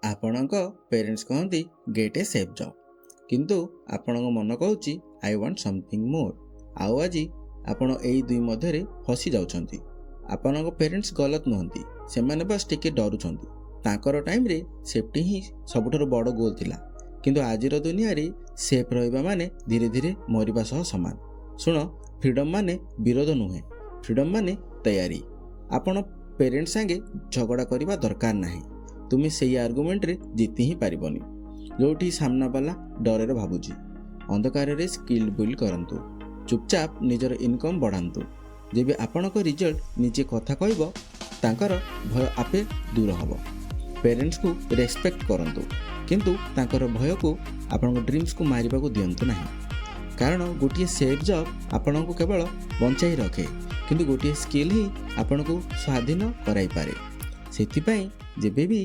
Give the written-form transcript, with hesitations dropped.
ଆପଣଙ୍କ ପେରେଣ୍ଟସ୍ କହନ୍ତି ଗେଟ୍ ଏ safe job, କିନ୍ତୁ ଆପଣଙ୍କ ମନ କହୁଛି ଆଇ ୱାଣ୍ଟ ସମଥିଙ୍ଗ ମୋର୍। ଆଉ ଆଜି ଆପଣ ଏଇ ଦୁଇ ମଧ୍ୟରେ ଫସି ଯାଉଛନ୍ତି। ଆପଣଙ୍କ ପେରେଣ୍ଟସ୍ ଗଲତ ନୁହନ୍ତି, ସେମାନେ ବାସ୍ ଟିକେ ଡରୁଛନ୍ତି। ତାଙ୍କର ଟାଇମ୍ରେ ସେଫ୍ଟି ହିଁ ସବୁଠାରୁ ବଡ଼ ଗୋଲ୍ ଥିଲା, କିନ୍ତୁ ଆଜିର ଦୁନିଆରେ ସେଫ୍ ରହିବା ମାନେ ଧୀରେ ଧୀରେ ମରିବା ସହ ସମାନ। ଶୁଣ, ଫ୍ରିଡ଼ମ୍ ମାନେ ବିରୋଧ ନୁହେଁ, ଫ୍ରିଡ଼ମ୍ ମାନେ ତୟାରୀ। ଆପଣ ପେରେଣ୍ଟସ୍ ସାଙ୍ଗେ ଝଗଡ଼ା କରିବା ଦରକାର ନାହିଁ। ତୁମେ ସେଇ ଆର୍ଗୁମେଣ୍ଟରେ ଜିତି ହିଁ ପାରିବନି ଯେଉଁଠି ସାମ୍ନାବାଲା ଡରରେ ଭାବୁଛି। ଅନ୍ଧକାରରେ ସ୍କିଲ୍ ବିଲ୍ଡ କରନ୍ତୁ, ଚୁପଚାପ ନିଜର ଇନକମ୍ ବଢ଼ାନ୍ତୁ। ଯେବେ ଆପଣଙ୍କ ରିଜଲ୍ଟ ନିଜେ କଥା କହିବ, ତାଙ୍କର ଭୟ ଆପେ ଦୂର ହେବ। ପେରେଣ୍ଟସ୍କୁ ରେସ୍ପେକ୍ଟ କରନ୍ତୁ, କିନ୍ତୁ ତାଙ୍କର ଭୟକୁ ଆପଣଙ୍କ ଡ୍ରିମ୍ସକୁ ମାରିବାକୁ ଦିଅନ୍ତୁ ନାହିଁ। କାରଣ ଗୋଟିଏ ସେଫ୍ ଜବ୍ ଆପଣଙ୍କୁ କେବଳ ବଞ୍ଚାଇ ରଖେ, କିନ୍ତୁ ଗୋଟିଏ ସ୍କିଲ୍ ହିଁ ଆପଣଙ୍କୁ ସ୍ୱାଧୀନ କରାଇପାରେ। ସେଥିପାଇଁ ଯେବେ ବି